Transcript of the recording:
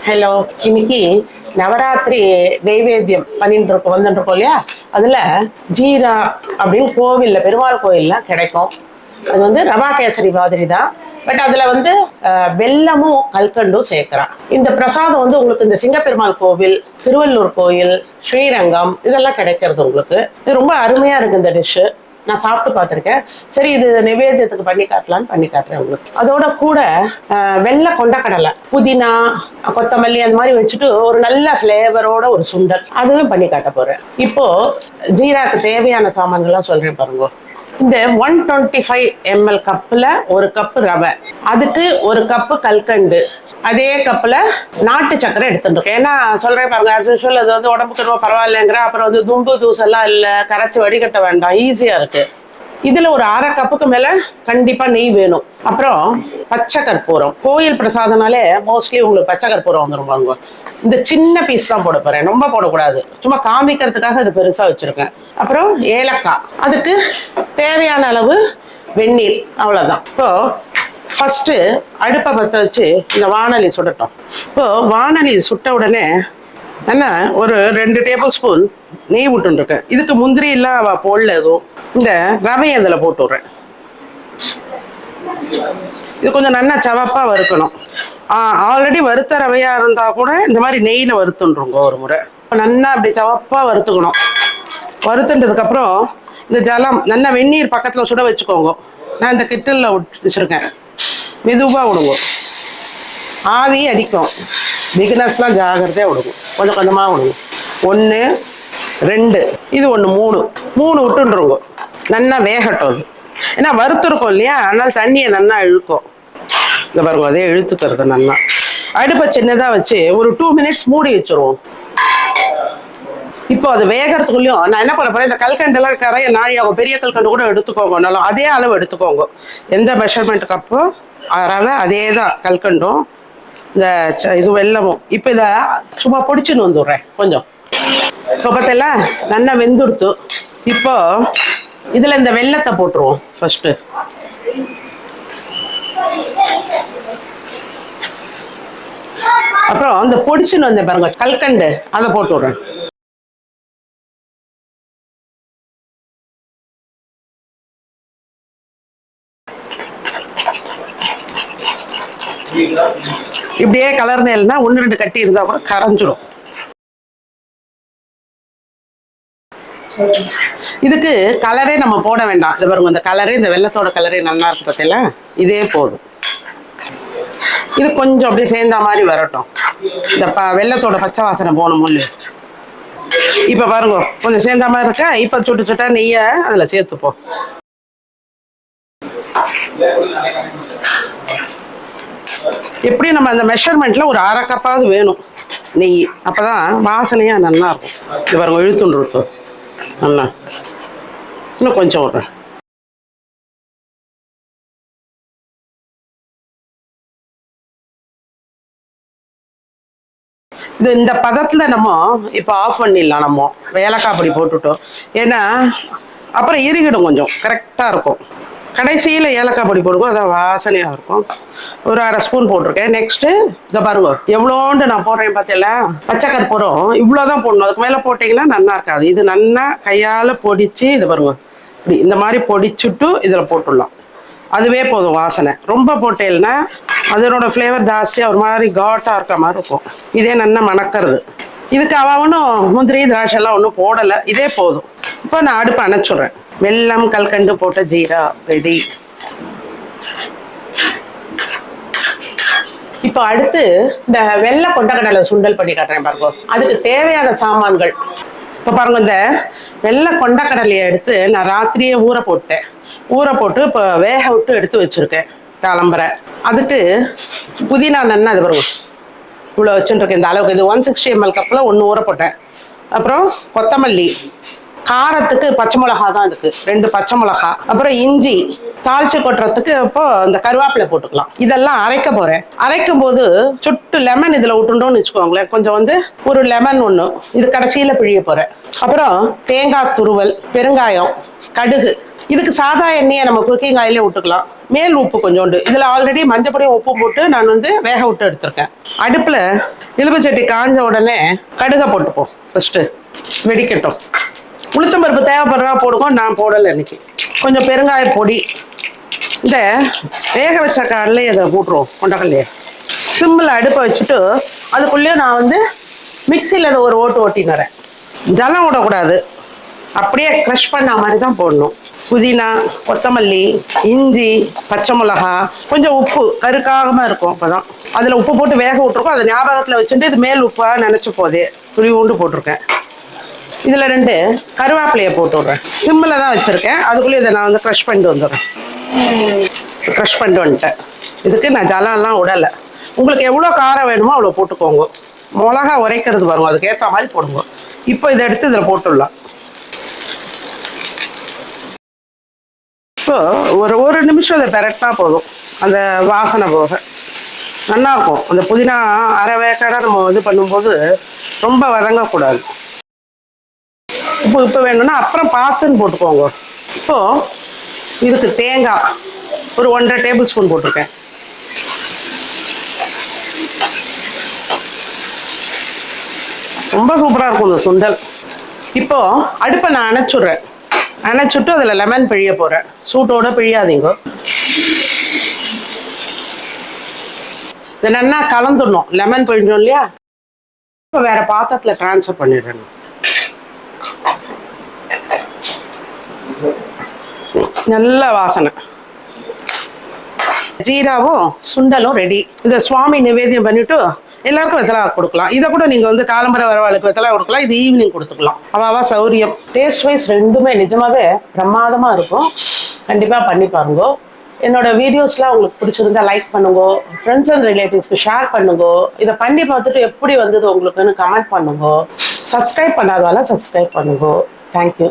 Hello, இன்னைக்கு நவராத்திரி நெய்வேத்தியம் வந்துட்டு இருக்கோம் இல்லையா? அதுல ஜீரா அப்படின்னு கோவில்ல, பெருமாள் கோயில்ல கிடைக்கும். அது ரவா கேசரி மாதிரி தான். பட் அதுல வெல்லமும் கல்கண்டும் சேர்க்கிறான். இந்த பிரசாதம் உங்களுக்கு இந்த சிங்கப்பெருமாள் கோவில், திருவள்ளூர் கோயில், ஸ்ரீரங்கம் இதெல்லாம் கிடைக்கிறது உங்களுக்கு. இது ரொம்ப அருமையா இருக்கு இந்த டிஷ்ஷு. நான் சாப்பிட்டு பார்த்துருக்கேன். சரி, இது நைவேத்தியத்துக்கு பண்ணி காட்டலான்னு பண்ணி காட்டுறேன் உங்களுக்கு. அதோட கூட வெள்ளை கொண்டக்கடலை, புதினா, கொத்தமல்லி அந்த மாதிரி வச்சுட்டு ஒரு நல்ல ஃப்ளேவரோட ஒரு சுண்டல் அதுவும் பண்ணி காட்ட போறேன். இப்போ ஜீராக்கு தேவையான சாமான்கள்லாம் சொல்றேன் பாருங்க. இந்த 125 ml கப்பில் ஒரு கப்பு ரவை, அதுக்கு ஒரு கப்பு கல்கண்டு, அதே கப்பில் நாட்டு சக்கரை எடுத்துட்டுருக்கேன். ஏன்னா சொல்கிறேன் பாருங்க, ஆஸ் யூஷுவல் அது உடம்புக்கு ரொம்ப பரவாயில்லைங்கிற, அப்புறம் தும்பு தூசெல்லாம் இல்லை, கரைச்சி வடிகட்ட வேண்டாம், ஈஸியாக இருக்குது. இதுல ஒரு அரை கப்புக்கு மேல கண்டிப்பா நெய் வேணும். அப்புறம் பச்சை கற்பூரம், கோயில் பிரசாதனாலே மோஸ்ட்லி உங்களுக்கு பச்சை கற்பூரம் வந்துருவாங்க. இந்த சின்ன பீஸ் தான் போட போறேன், ரொம்ப போடக்கூடாது, சும்மா காமிக்கிறதுக்காக அது பெருசா வச்சிருக்கேன். அப்புறம் ஏலக்காய், அதுக்கு தேவையான அளவு வெந்நீர், அவ்வளவுதான். இப்போ ஃபர்ஸ்ட் அடுப்பை பற்ற வச்சு இந்த வானலி சுடட்டும். இப்போ வானலி சுட்ட உடனே என்ன ஒரு 2 டேபிள் ஸ்பூன் நெய் விட்டுருக்கேன். இதுக்கு முந்திரி எல்லாம் போடல எதுவும். இந்த ரவையை அதில் போட்டு விட்றேன். இது கொஞ்சம் நல்லா சவப்பா வறுக்கணும். ஆல்ரெடி வறுத்த ரவையா இருந்தா கூட இந்த மாதிரி நெய்யில வறுத்துன்றோங்க ஒரு முறை. நல்லா அப்படி சவப்பா வறுத்துக்கணும். வறுத்துன்றதுக்கு அப்புறம் இந்த ஜலம் நல்லா வெந்நீர் பக்கத்துல சுட வச்சுக்கோங்க. நான் இந்த கிட்டல்ல வச்சிருக்கேன். மெதுவா விடுங்க, ஆவி அடிக்கும். பிகினர்ஸ்லாம் ஜாகிரதையாக விடுங்க, கொஞ்சம் கொஞ்சமாக விடுங்க. 1 2 இது 1 3 விட்டுருங்க. நல்லா வேகட்டும் அது. ஏன்னா வறுத்துருக்கோம் இல்லையா, அதனால தண்ணியை நல்லா இழுக்கும். இந்த பாருங்க, அதே இழுத்துக்கிறது நல்லா. அடுப்பை சின்னதாக வச்சு ஒரு 2 மினிட்ஸ் மூடி வச்சுருவோம். இப்போ அது வேகிறதுக்குள்ளேயும் நான் என்ன பண்ண போறேன், இந்த கல்கண்டெல்லாம் கரைய நாழியாகும். பெரிய கல்கண்டு கூட எடுத்துக்கோங்க, நல்லா அதே அளவு எடுத்துக்கோங்க. எந்த மெஷர்மெண்ட் கப்போ ரவை அதே தான் கல்கண்டும் இந்த இது வெல்லமும். இப்போ இதை சும்மா பொடிச்சுன்னு வந்துடுறேன் கொஞ்சம். இப்போ பார்த்தல நல்லா வெந்துடுத்து. இப்போ இதில் இந்த வெல்லத்தை போட்டுருவோம் ஃபர்ஸ்ட்டு. அப்புறம் இந்த பொடிச்சுன்னு வந்த பாருங்க கல்கண்டு, அதை போட்டு விடுறேன். இப்படியே கலர் நேல்னா 1 2 கட்டி இருந்தா கூட கரைஞ்சிடும். இதுக்கு கலரே நம்ம போட வேண்டாம். இது பாருங்க, இந்த கலரே, இந்த வெள்ளத்தோட கலரே நல்லா இருக்கு பார்த்தீங்களா, இதே போதும். இது கொஞ்சம் அப்படியே சேர்ந்த மாதிரி வரட்டும். இந்த வெள்ளத்தோட பச்சை வாசனை போகணும் இல்லையா. இப்ப பாருங்க கொஞ்சம் சேர்ந்த மாதிரி இருக்கா. இப்ப சுட்டு சுட்டா நெய்ய அதுல சேர்த்துப்போம். எப்படி நம்ம அந்த மெஷர்மெண்ட்ல ஒரு அரை கப்பாவது வேணும் நெய், அப்பதான் வாசனையா நல்லா இருக்கும். இது பாருங்க இழுத்துண்டு இருக்கும் நல்லா. இன்னும் கொஞ்சம் விடுறேன். இது இந்த பதத்துல நம்ம இப்ப ஆஃப் பண்ணிடலாம். நம்ம ஏலக்காய் பொடி போட்டுட்டோம், ஏன்னா அப்புறம் இறுகிடும், கொஞ்சம் கரெக்டா இருக்கும். கடைசியில் ஏலக்காய் பொடி போடுவோம், அதான் வாசனையாக இருக்கும். ஒரு அரை ஸ்பூன் போட்டிருக்கேன். நெக்ஸ்ட்டு இதை பாருங்க எவ்வளோண்டு நான் போடுறேன் பார்த்தீங்களா. பச்சை கற்பூரம் இவ்வளோதான் போடணும், அதுக்கு மேலே போட்டிங்கன்னா நல்லா இருக்காது. இது நல்லா கையால் பொடிச்சு இது பாருங்க இப்படி இந்த மாதிரி பொடிச்சுட்டு இதில் போட்டுடலாம். அதுவே போதும். வாசனை ரொம்ப போட்டேன்னா அதனோட ஃப்ளேவர் ஜாஸ்தியாக ஒரு மாதிரி காட்டாக இருக்க மாதிரி இருக்கும். இதே நல்லா மணக்கிறது. இதுக்கு அவனும் முந்திரி திராட்சைலாம் ஒன்றும் போடலை, இதே போதும். இப்போ நான் அடுப்பு அணைச்சுடுறேன். வெல்லம் கல்கண்டு போட்ட ஜீரா ரெடி. இப்போ அடுத்து இந்த வெள்ளை கொண்டக்கடலை சுண்டல் பண்ணி காட்டுறேன் பாருங்க. அதுக்கு தேவையான சாமான்கள் இப்போ பாருங்க. இந்த வெள்ளை கொண்டக்கடலையை எடுத்து நான் ராத்திரியே ஊற போட்டு இப்போ வேக விட்டு எடுத்து வச்சிருக்கேன் காலம்பரை. அதுக்கு புதினா நன்னா அது பாருங்க இவ்வளோ வச்சுருக்கேன் இந்த அளவுக்கு. இது 160 ml கப்பில் 1 ஊற போட்டேன். அப்புறம் கொத்தமல்லி, காரத்துக்கு பச்சை மிளகா தான் இதுக்கு 2 பச்சை மிளகா, அப்புறம் இஞ்சி, தாளிச்சு கொட்டுறதுக்கு இப்போ இந்த கருவேப்பிலை போட்டுக்கலாம். இதெல்லாம் அரைக்க போறேன். அரைக்கும் போது சுட்டு லெமன் இதுல விட்டுட்டோம்னு வச்சுக்கோங்களேன். கொஞ்சம் ஒரு லெமன் 1 இது கடைசியில பிழிய போறேன். அப்புறம் தேங்காய் துருவல், பெருங்காயம், கடுகு இதுக்கு சாதா எண்ணெயை நம்ம குக்கிங் ஆயிலே விட்டுக்கலாம். மேல் உப்பு கொஞ்சோண்டு, இதில் ஆல்ரெடி மஞ்சப்பொடியும் உப்பு போட்டு நான் வந்து வேக விட்டு எடுத்திருக்கேன். அடுப்பில் இலுப்பச்சட்டி காஞ்ச உடனே கடுகை போட்டுப்போம். ஃபஸ்ட்டு வெடிக்கட்டும். உளுத்தம்பருப்பு தேவைப்படுறா போடுவோம், நான் போடலை இன்னைக்கு. கொஞ்சம் பெருங்காய பொடி, இந்த வேக வச்ச கடலையை அதை போட்டுருவோம், கொண்டக்கல்லையே. சிம்மில் அடுப்பை வச்சுட்டு அதுக்குள்ளேயே நான் வந்து மிக்சியில் ஒரு ஓட்டு ஓட்டினுறேன். ஜலம் விடக்கூடாது, அப்படியே க்ரஷ் பண்ண மாதிரி தான் போடணும். புதினா, கொத்தமல்லி, இஞ்சி, பச்சை மிளகா, கொஞ்சம் உப்பு கருக்காகமாக இருக்கும். அப்போ தான் அதில் உப்பு போட்டு வேக விட்ருக்கோம். அதை ஞாபகத்தில் வச்சுட்டு இது மேல் உப்பாக நினச்சி போதே துளி உண்டு போட்டிருக்கேன். இதில் 2 கருவேப்பிலையை போட்டு விட்றேன். சிம்மில் தான் வச்சுருக்கேன். அதுக்குள்ளேயே இதை நான் வந்து க்ரஷ் பண்ணிட்டு வந்துடுறேன். க்ரஷ் பண்ணிட்டு வந்துட்டேன். இதுக்கு நான் ஜலம்லாம் விடலை. உங்களுக்கு எவ்வளோ காரம் வேணுமோ அவ்வளோ போட்டுக்கோங்க. மிளகா உரைக்கிறது பாருங்க, அதுக்கு ஏற்ற மாதிரி போடுங்க. இப்போ இதை எடுத்து இதில் போட்டுடலாம். இப்போ ஒரு நிமிஷம் இதை பெரட்டினா போதும், அந்த வாசனை போக நல்லாயிருக்கும். அந்த புதினா அரை வேக்காடாக நம்ம இது பண்ணும்போது ரொம்ப வதங்கக்கூடாது. இப்போ வேணும்னா அப்புறம் பார்த்துன்னு போட்டுக்கோங்க. இப்போது இதுக்கு தேங்காய் ஒரு 1.5 டேபிள் ஸ்பூன் போட்டிருக்கேன். ரொம்ப சூப்பராக இருக்கும் இந்த சுண்டல். இப்போது அடுப்பை நான் அணைச்சுட்றேன். அணைச்சுட்டு அதில் லெமன் பிழிய போகிறேன். சூட்டோட பிழியாதீங்க. இதை நல்லா கலந்துடணும். லெமன் பிழிஞ்சோம் இல்லையா, இப்போ வேறு பாத்திரத்தில் ட்ரான்ஸ்ஃபர் பண்ணிடுறேன். நல்ல வாசனை. ஜீராவும் சுண்டலும் ரெடி. இதை சுவாமி நிவேதியம் பண்ணிவிட்டு எல்லாருக்கும் வெத்தலை கொடுக்கலாம். இதை கூட நீங்கள் வந்து காலம்பரை வரவாளுக்கு வெத்தலை கொடுக்கலாம். இது ஈவினிங் கொடுத்துக்கலாம். அவாவா சௌரியம். டேஸ்ட் வைஸ் ரெண்டுமே நிஜமாவே பிரமாதமாக இருக்கும். கண்டிப்பாக பண்ணி பாருங்க. என்னோட வீடியோஸ்லாம் உங்களுக்கு பிடிச்சிருந்தா லைக் பண்ணுங்க, ஃப்ரெண்ட்ஸ் அண்ட் ரிலேட்டிவ்ஸ்க்கு ஷேர் பண்ணுங்க. இதை பண்ணி பார்த்துட்டு எப்படி வந்தது உங்களுக்குன்னு கமெண்ட் பண்ணுங்க. சப்ஸ்கிரைப் பண்ணாதவால சப்ஸ்கிரைப் பண்ணுங்க. தேங்க்யூ.